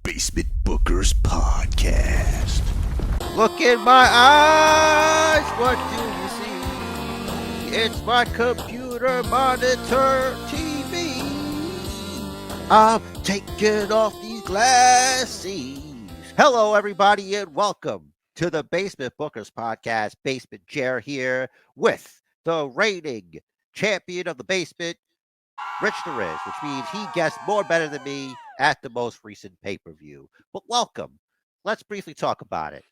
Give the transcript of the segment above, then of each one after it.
Basement Bookers Podcast. Look in my eyes, what do you see? It's my computer monitor TV. I'm taking off these glasses. Hello, everybody, and welcome to the Basement Bookers Podcast. Basement Jer here with the reigning champion of the basement, Rich the Riz, which means he guessed more better than me at the most recent pay-per-view. But welcome. Let's briefly talk about it.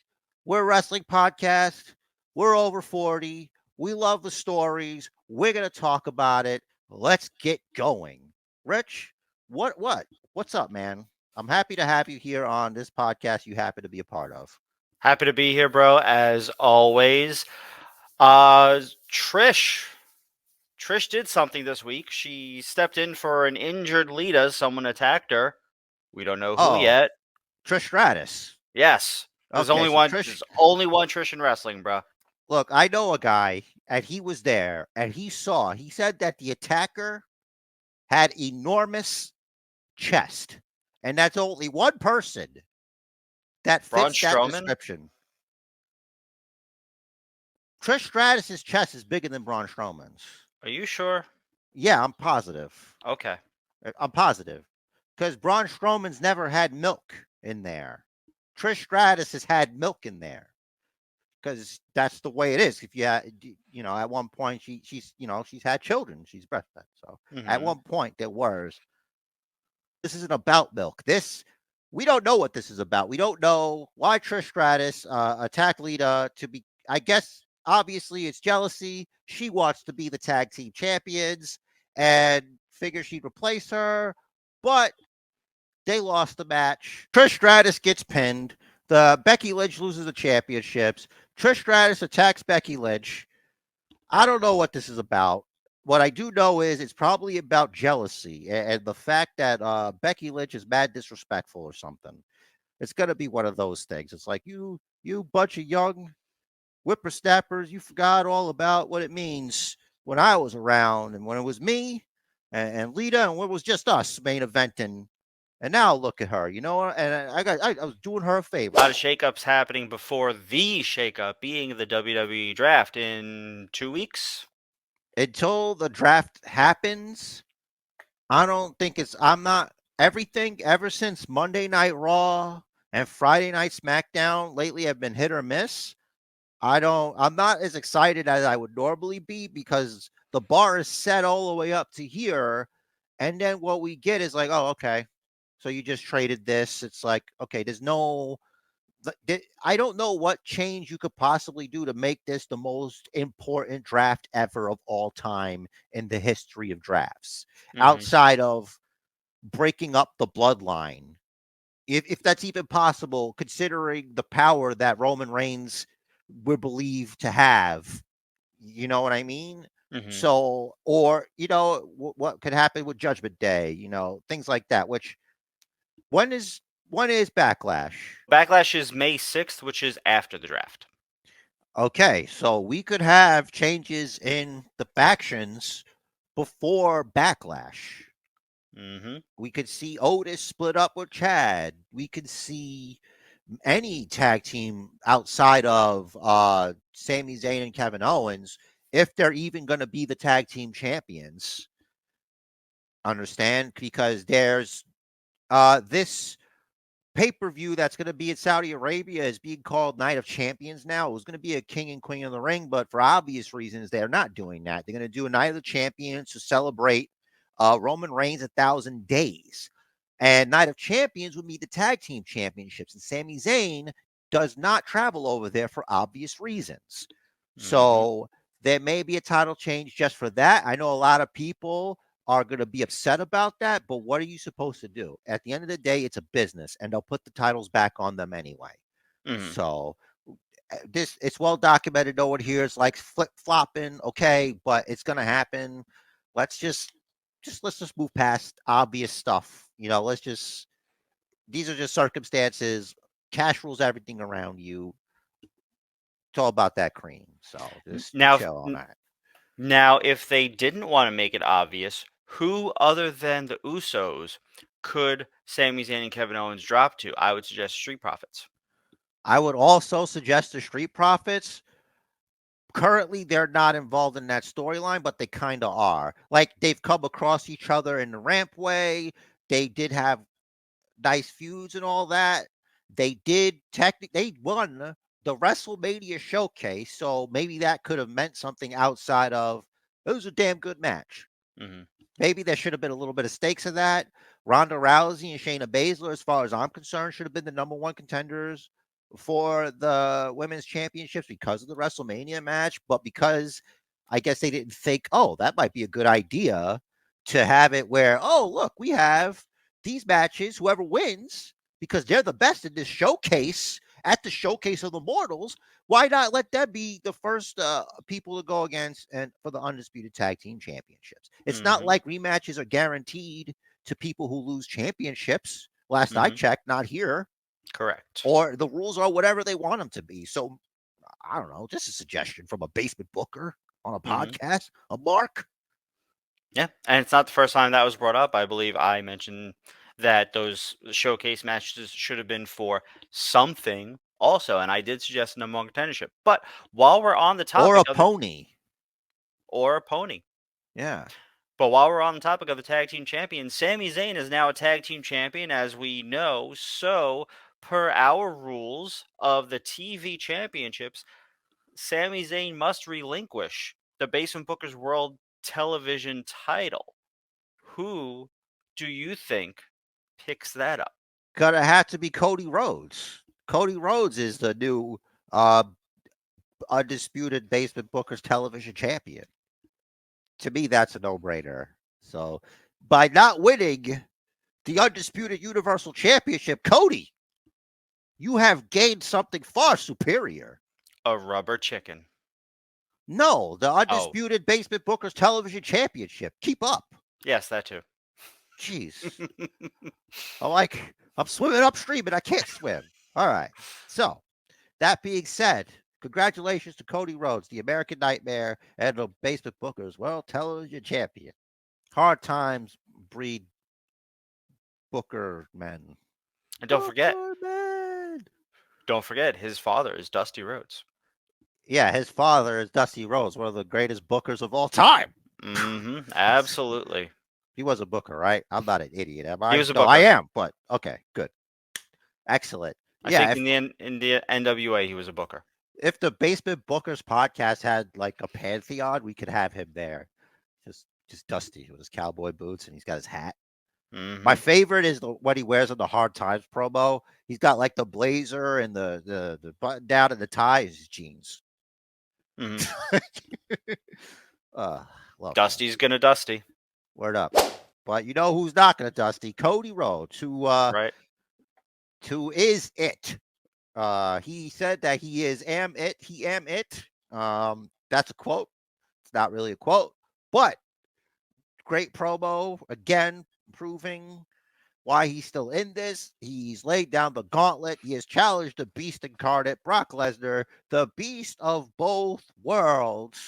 We're a wrestling podcast. We're over 40. We love the stories. We're going to talk about it. Let's get going. Rich, what's up, man? I'm happy to have you here on this podcast you happen to be a part of. Happy to be here, bro, as always. Trish did something this week. She stepped in for an injured Lita. Someone attacked her. We don't know who yet. Trish Stratus. Yes. There's Okay, only so one. Trish- There's only one Trish in wrestling, bro. Look, I know a guy, and he was there, and he said that the attacker had enormous chest, and that's only one person that Braun fits that Strowman? description. Trish Stratus's chest is bigger than Braun Strowman's. Are you sure? Yeah, I'm positive. Okay. I'm positive. Because Braun Strowman's never had milk in there. Trish Stratus has had milk in there. Because that's the way it is. If you had, at one point she's had children. She's breastfed. So at one point there was. This isn't about milk. We don't know what this is about. We don't know why Trish Stratus attacked Lita to be. I guess obviously it's jealousy. She wants to be the tag team champions and figures she'd replace her, but they lost the match. Trish Stratus gets pinned. The Becky Lynch loses the championships. Trish Stratus attacks Becky Lynch. I don't know what this is about. What I do know is it's probably about jealousy and the fact that Becky Lynch is mad disrespectful or something. It's going to be one of those things. It's like you bunch of young whippersnappers, you forgot all about what it means when I was around and when it was me and Lita and when it was just us main eventing. And now look at her, and I was doing her a favor. A lot of shakeups happening before the shakeup being the WWE draft in 2 weeks. Until the draft happens, everything ever since Monday Night Raw and Friday Night SmackDown lately have been hit or miss. I'm not as excited as I would normally be because the bar is set all the way up to here. And then what we get is like, oh, okay. So you just traded this. It's like, okay, I don't know what change you could possibly do to make this the most important draft ever of all time in the history of drafts, outside of breaking up the bloodline. If that's even possible, considering the power that Roman Reigns we're believed to have, you know what I mean? So, or, what could happen with Judgment Day, things like that, which when is Backlash? Backlash is May 6th, which is after the draft. Okay, so we could have changes in the factions before Backlash. We could see Otis split up with Chad. We could see any tag team outside of Sami Zayn and Kevin Owens, if they're even going to be the tag team champions. Understand? Because there's this pay-per-view that's going to be in Saudi Arabia is being called Night of Champions now. It was going to be a King and Queen of the Ring, but for obvious reasons, they're not doing that. They're going to do a Night of the Champions to celebrate Roman Reigns' 1,000 days. And Night of Champions would be the tag team championships. And Sami Zayn does not travel over there for obvious reasons. So there may be a title change just for that. I know a lot of people are going to be upset about that, but what are you supposed to do? At the end of the day, it's a business, and they'll put the titles back on them anyway. So it's well documented. No one here is like flip-flopping, okay, but it's going to happen. Let's just move past obvious stuff. These are just circumstances. Cash rules everything around you. It's all about that cream. So just chill on that. Now, if they didn't want to make it obvious, who other than the Usos could Sami Zayn and Kevin Owens drop to? I would suggest Street Profits. I would also suggest the Street Profits. Currently, they're not involved in that storyline, but they kind of are. Like, they've come across each other in the rampway. They did have nice feuds and all that. They won the WrestleMania showcase, so maybe that could have meant something outside of it was a damn good match. Mm-hmm. Maybe there should have been a little bit of stakes in that. Ronda Rousey and Shayna Baszler, as far as I'm concerned, should have been the number one contenders for the women's championships because of the WrestleMania match, but because I guess they didn't think, oh, that might be a good idea to have it where, oh, look, we have these matches, whoever wins, because they're the best in this showcase at the Showcase of the Mortals, why not let them be the first people to go against and for the undisputed tag team championships? It's not like rematches are guaranteed to people who lose championships. Last I checked, not here. Correct. Or the rules are whatever they want them to be. So I don't know, just a suggestion from a basement booker on a podcast, a mark. Yeah, and it's not the first time that was brought up. I believe I mentioned that those showcase matches should have been for something also, and I did suggest number one contendership. But while we're on the topic Or a of pony. or a pony. Yeah. But while we're on the topic of the tag team champion, Sami Zayn is now a tag team champion, as we know. So, per our rules of the TV championships, Sami Zayn must relinquish the Basement Bookers World Television title. Who do you think picks that up? Gonna have to be Cody Rhodes. Cody Rhodes is the new undisputed Basement Bookers television champion. To me, that's a no-brainer. So, by not winning the undisputed Universal Championship, Cody, you have gained something far superior. A rubber chicken. No, the undisputed Basement Bookers television championship. Keep up. Yes, that too. Jeez. I'm swimming upstream and I can't swim. All right. So, that being said, congratulations to Cody Rhodes, the American Nightmare and the Basement Bookers World Television Champion. Hard times breed Booker men. And don't Booker forget, his father is Dusty Rhodes. Yeah, his father is Dusty Rhodes, one of the greatest bookers of all time. Absolutely. He was a booker, right? I'm not an idiot, am I? He was a No, booker. I am, but okay, good. Excellent. I think in the NWA he was a booker. If the Basement Bookers podcast had like a pantheon, we could have him there. Just Dusty with his cowboy boots and he's got his hat. My favorite is what he wears on the Hard Times promo. He's got like the blazer and the button down and the tie is his jeans. Dusty's gonna Dusty. Word up. But you know who's not gonna Dusty? Cody Rhodes, who is it. He said that he am it. That's a quote. It's not really a quote, but great promo again, proving why he's still in this. He's laid down the gauntlet. He has challenged the Beast incarnate, Brock Lesnar, the Beast of both worlds,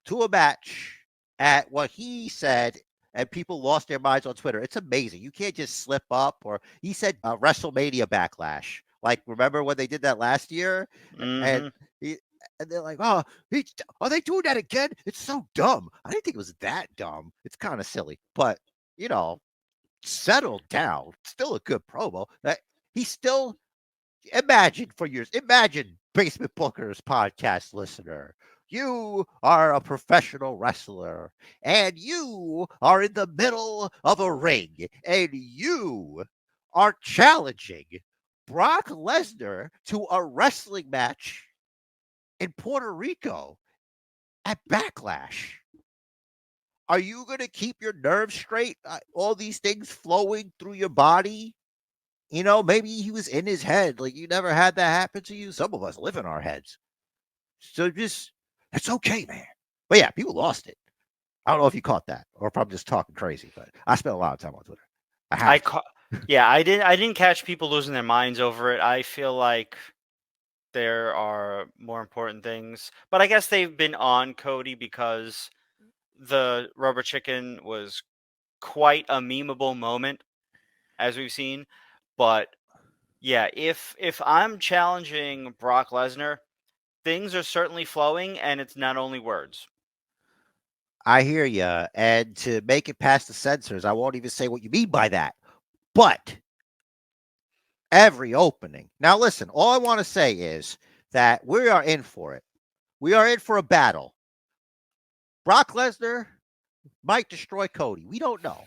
to a match at what he said, and people lost their minds on Twitter. It's amazing. You can't just slip up. Or he said WrestleMania Backlash. Like, remember when they did that last year? And they're like, oh, are they doing that again? It's so dumb. I didn't think it was that dumb. It's kind of silly. But, you know, settle down. Still a good promo. He still, imagine Basement Bookers podcast listener. You are a professional wrestler and you are in the middle of a ring and you are challenging Brock Lesnar to a wrestling match in Puerto Rico at Backlash. Are you going to keep your nerves straight? All these things flowing through your body? You know, maybe he was in his head. Like, you never had that happen to you. Some of us live in our heads. So it's okay, man. But yeah, people lost it. I don't know if you caught that or if I'm just talking crazy, but I spent a lot of time on Twitter. I didn't catch people losing their minds over it. I feel like there are more important things, but I guess they've been on Cody because the rubber chicken was quite a memeable moment, as we've seen. But yeah, if I'm challenging Brock Lesnar, things are certainly flowing, and it's not only words. I hear you. And to make it past the censors, I won't even say what you mean by that. But every opening. Now, listen, all I want to say is that we are in for it. We are in for a battle. Brock Lesnar might destroy Cody. We don't know.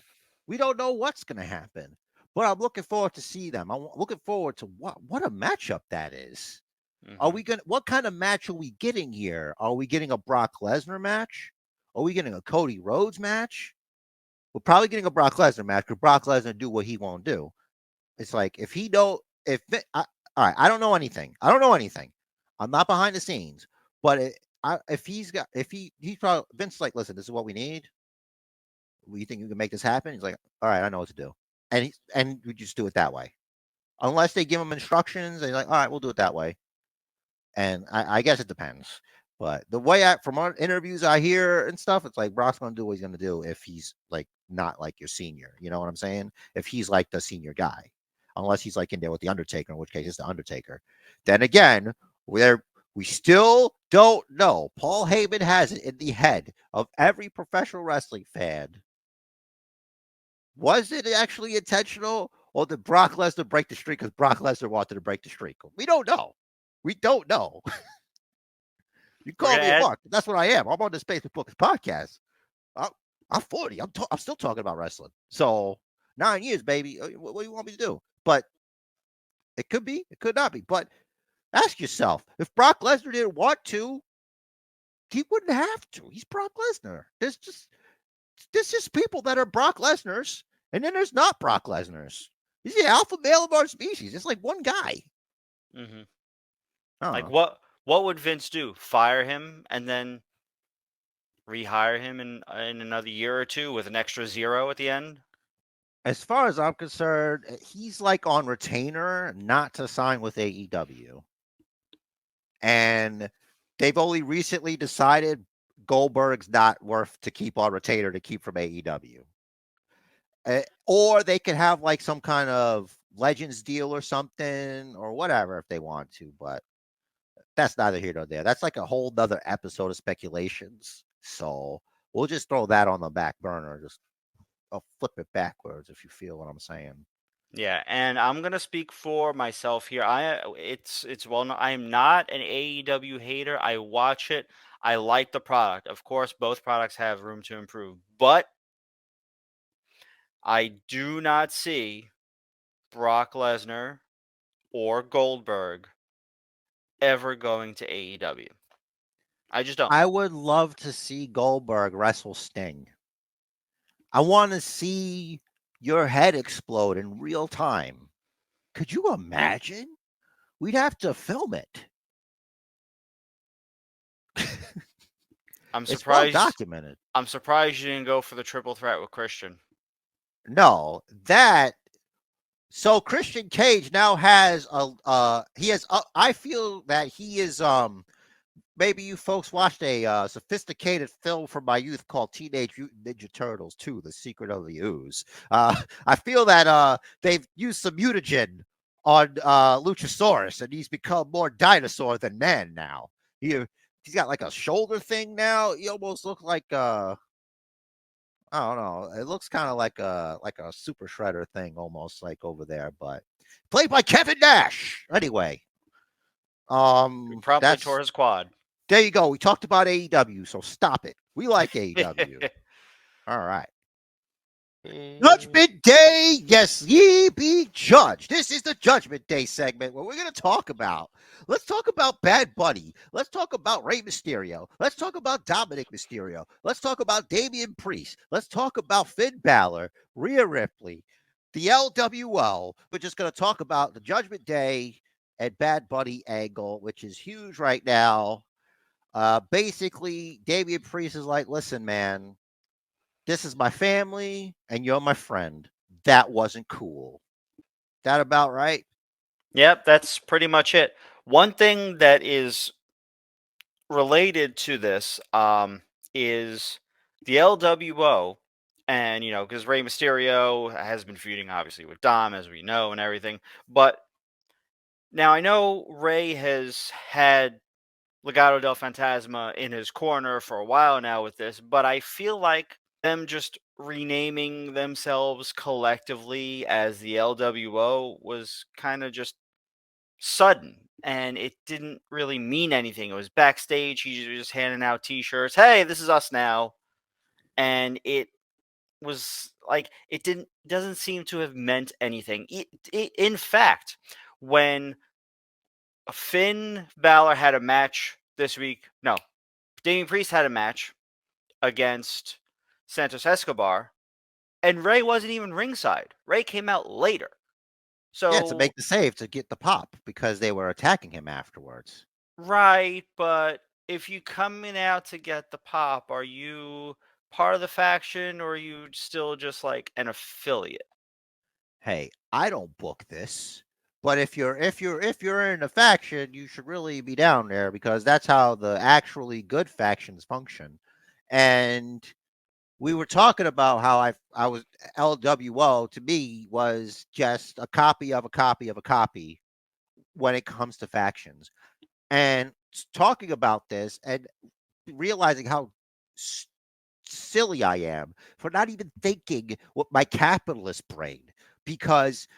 We don't know what's going to happen. But I'm looking forward to see them. I'm looking forward to what a matchup that is. Are we going to, what kind of match are we getting here? Are we getting a Brock Lesnar match? Are we getting a Cody Rhodes match? We're probably getting a Brock Lesnar match because Brock Lesnar do what he won't do. It's like if he don't, all right, I don't know anything. I don't know anything. I'm not behind the scenes, but if he's probably Vince's like, listen, this is what we need. You think you can make this happen? He's like, all right, I know what to do, and we just do it that way. Unless they give him instructions, they're like, all right, we'll do it that way. And I guess it depends. But the way from our interviews I hear and stuff, it's like Brock's going to do what he's going to do if he's like not like your senior. You know what I'm saying? If he's like the senior guy, unless he's like in there with the Undertaker, in which case it's the Undertaker. Then again, we still don't know. Paul Heyman has it in the head of every professional wrestling fan. Was it actually intentional, or did Brock Lesnar break the streak because Brock Lesnar wanted to break the streak? We don't know. We don't know. You call me a mark. That's what I am. I'm on the Space Bookers podcast. I'm 40. I'm still talking about wrestling. So 9 years, baby. What do you want me to do? But it could be. It could not be. But ask yourself, if Brock Lesnar didn't want to, he wouldn't have to. He's Brock Lesnar. There's just people that are Brock Lesnar's, and then there's not Brock Lesnar's. He's the alpha male of our species. It's like one guy. Mm-hmm. Like what would Vince do? Fire him and then rehire him in another year or two with an extra 0 at the end? As far as I'm concerned, he's like on retainer not to sign with AEW. And they've only recently decided Goldberg's not worth to keep on retainer to keep from AEW. Or they could have like some kind of Legends deal or something or whatever if they want to, but that's neither here nor there. That's like a whole nother episode of speculations. So we'll just throw that on the back burner. I'll flip it backwards if you feel what I'm saying. Yeah, and I'm gonna speak for myself here. It's well known. I am not an AEW hater. I watch it. I like the product. Of course, both products have room to improve, but I do not see Brock Lesnar or Goldberg ever going to AEW. I just don't. I would love to see Goldberg wrestle Sting. I want to see your head explode in real time. Could you imagine? We'd have to film it. I'm It's surprised. well documented. I'm surprised you didn't go for the triple threat with Christian. No, so Christian Cage now has I feel that he is maybe you folks watched a sophisticated film from my youth called Teenage Mutant Ninja Turtles 2: The Secret of the Ooze. I feel that they've used some mutagen on Luchasaurus, and he's become more dinosaur than man now. He's got like a shoulder thing now. He almost looks like I don't know. It looks kind of like a super shredder thing, almost like over there, but played by Kevin Nash. Anyway, He promptly tore his quad. There you go. We talked about AEW, so stop it. We like AEW. All right. Judgment Day, yes, ye be judged. This is the Judgment Day segment where we're going to talk about. Let's talk about Bad Bunny. Let's talk about Rey Mysterio. Let's talk about Dominic Mysterio. Let's talk about Damian Priest. Let's talk about Finn Balor, Rhea Ripley, the LWO. We're just going to talk about the Judgment Day and Bad Bunny angle, which is huge right now. Basically, Damian Priest is like, listen, man. This is my family, and you're my friend. That wasn't cool. That about right? Yep, that's pretty much it. One thing that is related to this is the LWO And, because Rey Mysterio has been feuding, obviously, with Dom, as we know, and everything. But now I know Rey has had Legado del Fantasma in his corner for a while now with this, but I feel like them just renaming themselves collectively as the LWO was kind of just sudden, and it didn't really mean anything. It was backstage. He was just handing out T-shirts. Hey, this is us now, and it was like it doesn't seem to have meant anything. In fact, when Finn Balor had a match this week, no, Damian Priest had a match against Santos Escobar, and Ray wasn't even ringside. Ray came out later. Yeah, to So make the save to get the pop because they were attacking him afterwards. right, but if you coming out to get the pop, are you part of the faction or are you still just like an affiliate? Hey, I don't book this, but if you're in a faction, you should really be down there because that's how the actually good factions function. And we were talking about how I was LWO to me was just a copy of a copy of a copy when it comes to factions. And talking about this and realizing how s- silly I am for not even thinking with my capitalist brain because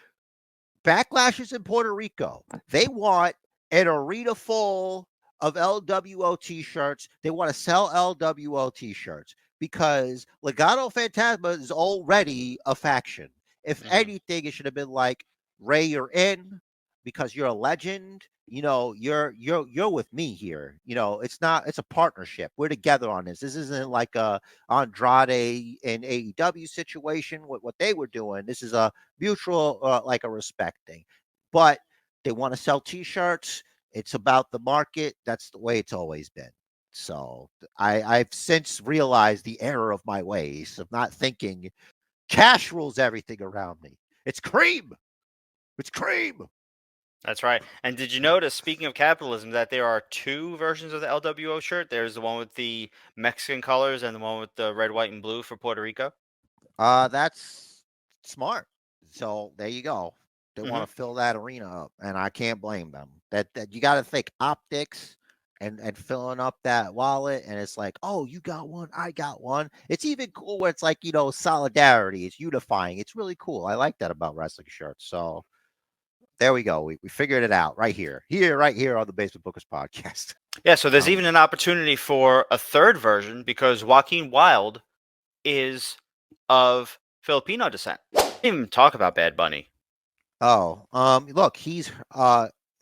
Backlash is in Puerto Rico. They want an arena full of LWO t-shirts. They want to sell LWO t-shirts because Legado Fantasma is already a faction. If Mhm. anything, it should have been like Ray, you're in because you're a legend. You're with me here. It's a partnership. We're together on this. This isn't like a Andrade and AEW situation. What they were doing. This is a mutual, like a respect thing. But they want to sell T-shirts. It's about the market. That's the way it's always been. So I've since realized the error of my ways of not thinking cash rules everything around me. It's cream. It's cream. That's right. And did you notice, speaking of capitalism, that there are two versions of the LWO shirt? There's the one with the Mexican colors and the one with the red, white, and blue for Puerto Rico. That's smart. So there you go. They want Hmm. to fill that arena up, and I can't blame them. That you got to think optics and filling up that wallet, and it's like, oh, you got one, I got one. It's even cool where it's like solidarity. It's unifying. It's really cool. I like that about wrestling shirts. So there we go. We figured it out right here on the Basement Bookers podcast. Yeah, so there's Um, even an opportunity for a third version because Joaquin Wild is of Filipino descent. Didn't even talk about Bad Bunny. Look, he's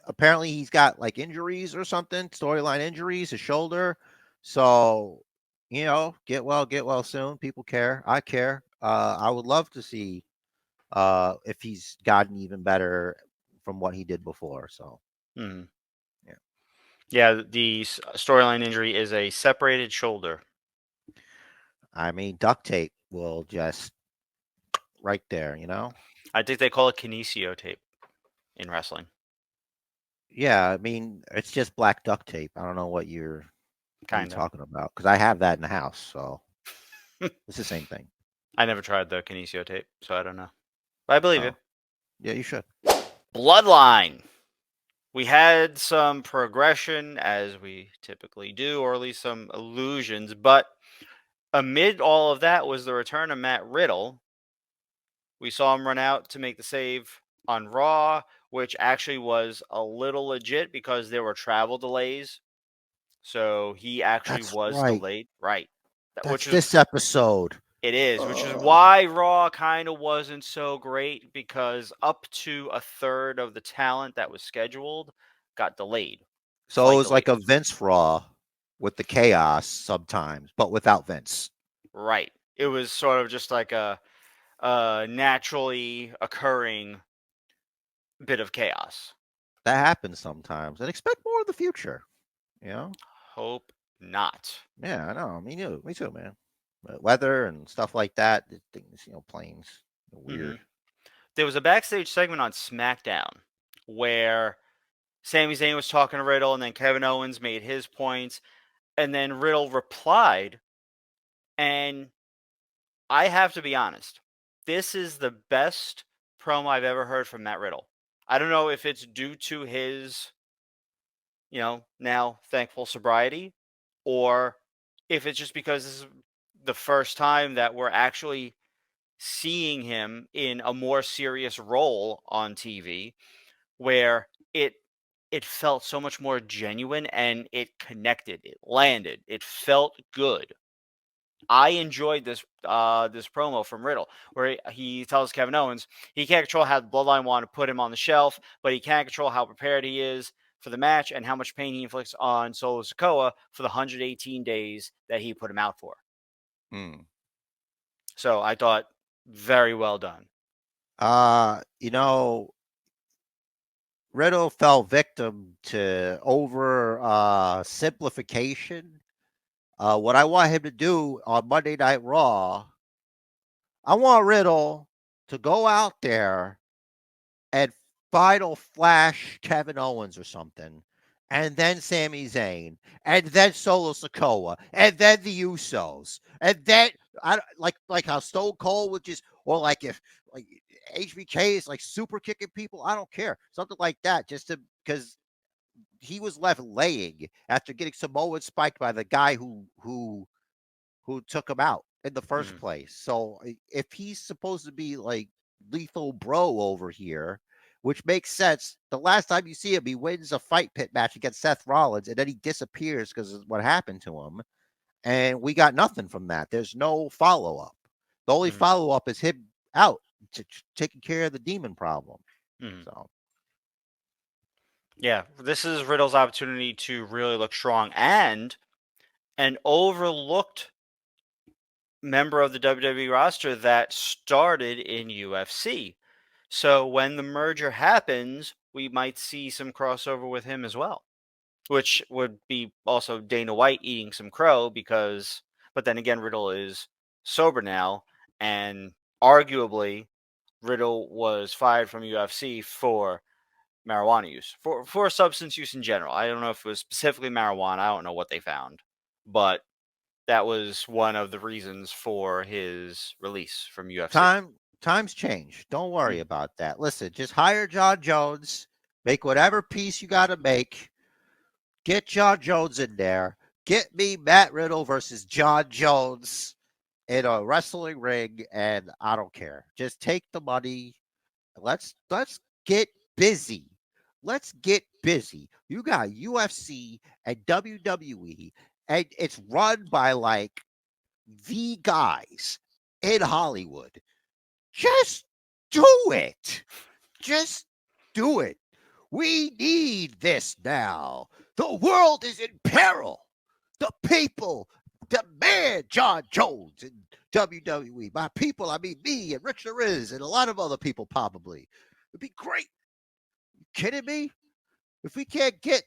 apparently he's got like injuries or something, storyline injuries, his shoulder. So, get well soon. People care. I care. I would love to see if he's gotten even better from what he did before. So, Mhm. yeah. Yeah, the storyline injury is a separated shoulder. I mean, duct tape will just right there. I think they call it kinesio tape in wrestling. Yeah, I mean, it's just black duct tape. I don't know what you're Kind of. talking about because I have that in the house, so it's the same thing. I never tried the kinesio tape, so I don't know. But I believe you. Oh, yeah, you should. Bloodline. We had some progression, as we typically do, or at least some illusions, but amid all of that was the return of Matt Riddle. We saw him run out to make the save on Raw, which actually was a little legit because there were travel delays. So he actually That's was right. delayed. Right. That's Which is this episode. it is, which is Ugh. why Raw kind of wasn't so great because up to a third of the talent that was scheduled got delayed. So it Flight was like delays. a Vince Raw with the chaos sometimes, but without Vince. Right. It was sort of just like a naturally occurring bit of chaos. That happens sometimes. And expect more in the future. You know? Hope not. Yeah, I know. Me too, man. Weather and stuff like that. Things, planes. Hmm. Weird. There was a backstage segment on SmackDown where Sami Zayn was talking to Riddle, and then Kevin Owens made his points, and then Riddle replied, and I have to be honest. This is the best promo I've ever heard from Matt Riddle. I don't know if it's due to his, now thankful sobriety, or if it's just because this is the first time that we're actually seeing him in a more serious role on TV, where it felt so much more genuine and it connected, it landed, it felt good. I enjoyed this promo from Riddle, where he tells Kevin Owens he can't control how the Bloodline want to put him on the shelf, but he can control how prepared he is for the match and how much pain he inflicts on Solo Sikoa for the 118 days that he put him out for. Hmm. So I thought very well done. Riddle fell victim to over simplification. What I want him to do on Monday Night Raw, I want Riddle to go out there and final flash Kevin Owens or something, and then Sami Zayn, and then Solo Sikoa, and then the Usos, and then like how Stone Cold would just, or like if like HBK is like super kicking people, I don't care, something like that, just to because he was left laying after getting Samoan spiked by the guy who took him out in the first place. So if he's supposed to be like lethal bro over here, which makes sense, the last time you see him, he wins a fight pit match against Seth Rollins, and then he disappears because of what happened to him. And we got nothing from that. There's no follow up. The only follow up is him out taking care of the demon problem. So. Yeah, this is Riddle's opportunity to really look strong, and an overlooked member of the WWE roster that started in UFC. So when the merger happens, we might see some crossover with him as well, which would be also Dana White eating some crow but then again, Riddle is sober now, and arguably Riddle was fired from UFC for marijuana use, for substance use in general. I don't know if it was specifically marijuana. I don't know what they found, but that was one of the reasons for his release from UFC. Times change. Don't worry about that. Listen, just hire John Jones, make whatever piece you got to make. Get John Jones in there. Get me Matt Riddle versus John Jones in a wrestling ring, and I don't care. Just take the money. Let's get busy. Let's get busy. You got UFC and WWE, and it's run by like the guys in Hollywood. Just do it. Just do it. We need this now. The world is in peril. The people demand John Jones in WWE. By people, I mean me and Rich Riz and a lot of other people probably. It'd be great. You kidding me? If we can't get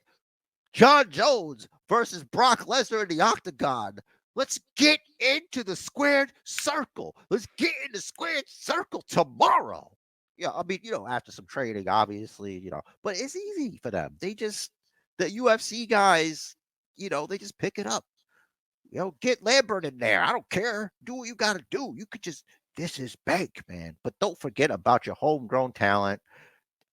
John Jones versus Brock Lesnar in the octagon, let's get into the squared circle. Let's get in the squared circle tomorrow. Yeah, I mean, after some training, obviously, but it's easy for them. The UFC guys, they just pick it up. Get Lambert in there. I don't care. Do what you got to do. You could this is bank, man. But don't forget about your homegrown talent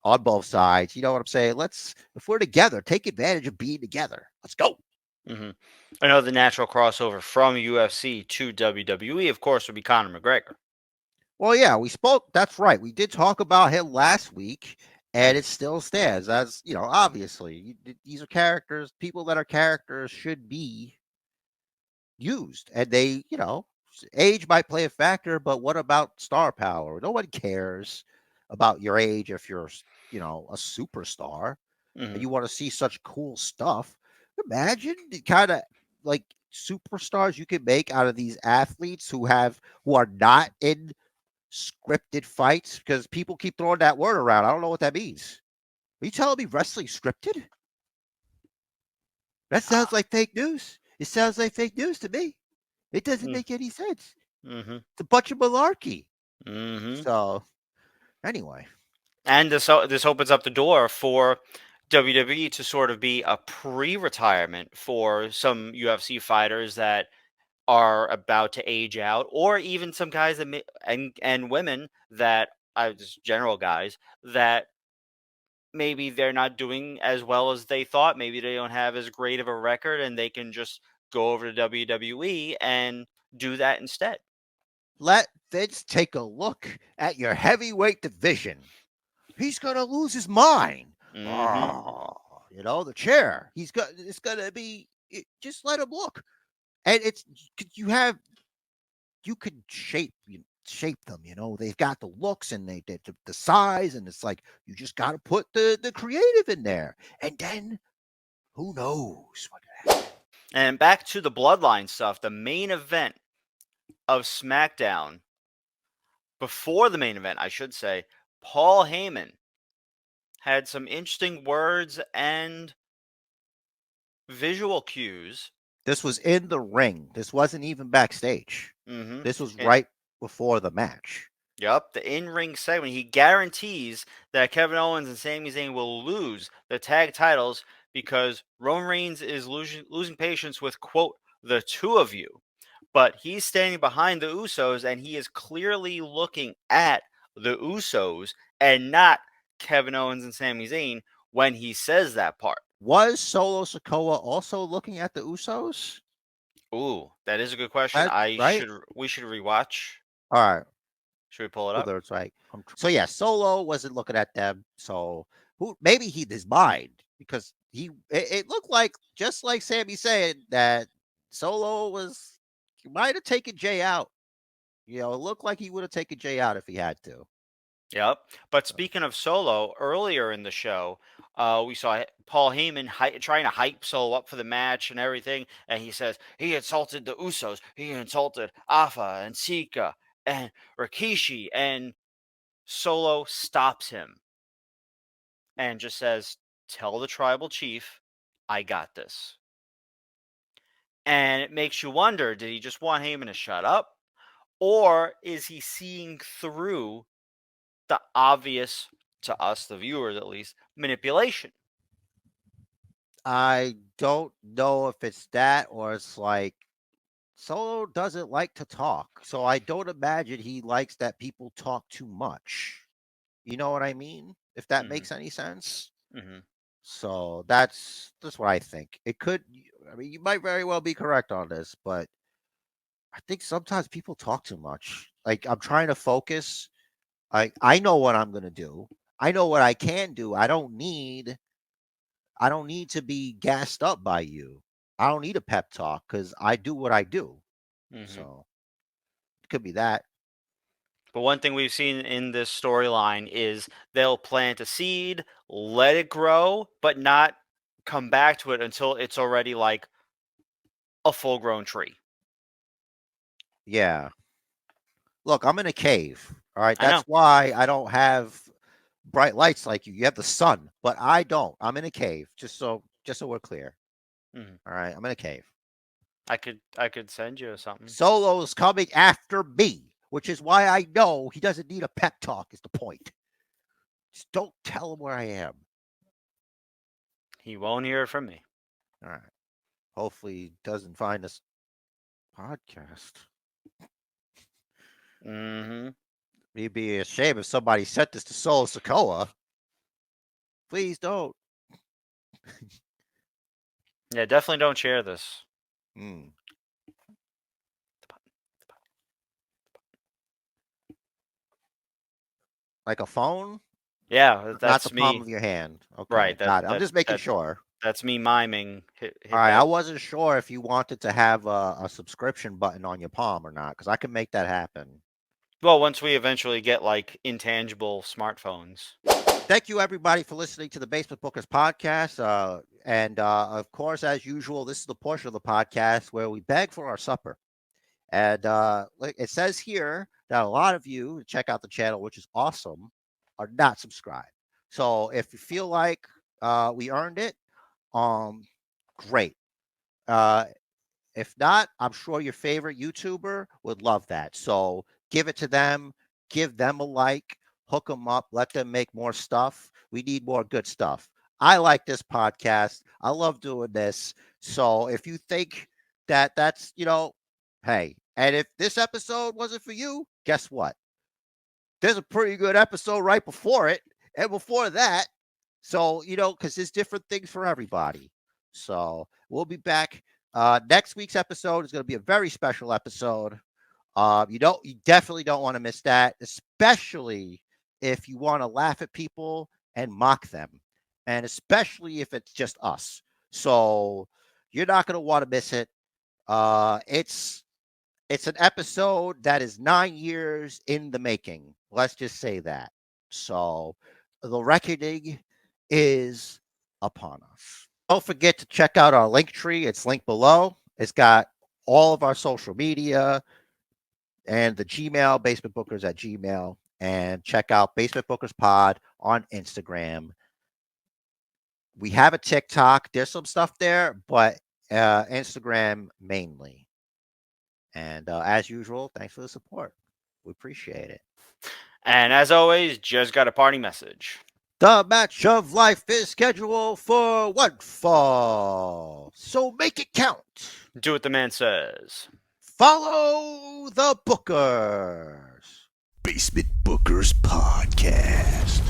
on both sides. You know what I'm saying? If we're together, take advantage of being together. Let's go. I know the natural crossover from UFC to WWE, of course, would be Conor McGregor. Well, yeah, we spoke. That's right. We did talk about him last week, and it still stands. As obviously, these are characters. People that are characters should be used, and they, age might play a factor, but what about star power? Nobody cares about your age if you're, a superstar and you want to see such cool stuff. Imagine the kind of like superstars you can make out of these athletes who are not in scripted fights, because people keep throwing that word around. I don't know what that means. Are you telling me wrestling scripted? That sounds like fake news. It sounds like fake news to me. It doesn't make any sense. It's a bunch of malarkey. So, anyway. And this opens up the door for WWE to sort of be a pre-retirement for some UFC fighters that are about to age out, or even some guys that and women that just general guys that maybe they're not doing as well as they thought. Maybe they don't have as great of a record, and they can just go over to WWE and do that instead. Let Vince take a look at your heavyweight division. He's gonna lose his mind. Mm-hmm. The chair. It's gonna be. Just let him look, and you could shape them. They've got the looks and the size, and it's like you just got to put the creative in there, and then who knows what could happen. And back to the bloodline stuff, the main event of SmackDown. Before the main event, I should say, Paul Heyman had some interesting words and visual cues. This was in the ring. This wasn't even backstage. Mm-hmm. This was right before the match. Yep, the in-ring segment. He guarantees that Kevin Owens and Sami Zayn will lose the tag titles because Roman Reigns is losing patience with, quote, the two of you. But he's standing behind the Usos, and he is clearly looking at the Usos and not Kevin Owens and Sami Zayn when he says that part. Was Solo Sikoa also looking at the Usos? Ooh, that is a good question. We should rewatch. All right. Should we pull it up? That's right. So yeah, Solo wasn't looking at them. So maybe his mind, because it looked like, just like Sami said, that Solo might have taken Jay out. It looked like he would have taken Jay out if he had to. Yep. But speaking of Solo, earlier in the show, we saw Paul Heyman trying to hype Solo up for the match and everything. And he says he insulted the Usos. He insulted Alpha and Sika and Rikishi. And Solo stops him and just says, "Tell the tribal chief, I got this." And it makes you wonder, did he just want Heyman to shut up? Or is he seeing through the obvious, to us, the viewers at least, manipulation? I don't know if it's that, or it's like Solo doesn't like to talk. So I don't imagine he likes that people talk too much. You know what I mean? If that makes any sense. Mm-hmm. So that's what I think. It could. I mean, you might very well be correct on this, but I think sometimes people talk too much. Like, I'm trying to focus. I know what I'm gonna do. I know what I can do. I don't need to be gassed up by you. I don't need a pep talk because I do what I do. Mm-hmm. So it could be that. But one thing we've seen in this storyline is they'll plant a seed, let it grow, but not come back to it until it's already like a full-grown tree. Yeah. Look, I'm in a cave. All right. That's why I don't have bright lights like you. You have the sun, but I don't. I'm in a cave. Just so we're clear. Mm-hmm. All right. I'm in a cave. I could send you something. Solo's coming after me, which is why I know he doesn't need a pep talk, is the point. Just don't tell him where I am. He won't hear it from me. All right. Hopefully he doesn't find this podcast. Mm-hmm. It'd be a shame if somebody sent this to Solo Sikoa. Please don't. Yeah, definitely don't share this. Like a phone? Yeah, that's not the me. Palm of your hand. Okay, right. I'm just making sure. That's me miming. All right, I wasn't sure if you wanted to have a subscription button on your palm or not, because I can make that happen. Well, once we eventually get like intangible smartphones. Thank you, everybody, for listening to the Basement Bookers podcast. And of course, as usual, this is the portion of the podcast where we beg for our supper. And it says here that a lot of you check out the channel, which is awesome, are not subscribed. So if you feel like we earned it, great. If not, I'm sure your favorite YouTuber would love that. So give it to them, give them a like, hook them up, let them make more stuff. We need more good stuff. I like this podcast. I love doing this. So if you think that that's, Hey, and if this episode wasn't for you, guess what? There's a pretty good episode right before it and before that. So, because there's different things for everybody. So we'll be back. Next week's episode is going to be a very special episode. You definitely don't want to miss that, especially if you want to laugh at people and mock them, and especially if it's just us. So you're not going to want to miss it. It's an episode that is 9 years in the making. Let's just say that. So the reckoning is upon us. Don't forget to check out our link tree. It's linked below. It's got all of our social media and the Gmail, Basement Bookers at Gmail. And check out Basement Bookers Pod on Instagram. We have a TikTok. There's some stuff there, but Instagram mainly. And as usual, thanks for the support. We appreciate it. And as always, just got a party message. The match of life is scheduled for one fall, so make it count. Do what the man says. Follow the Bookers. Basement Bookers Podcast.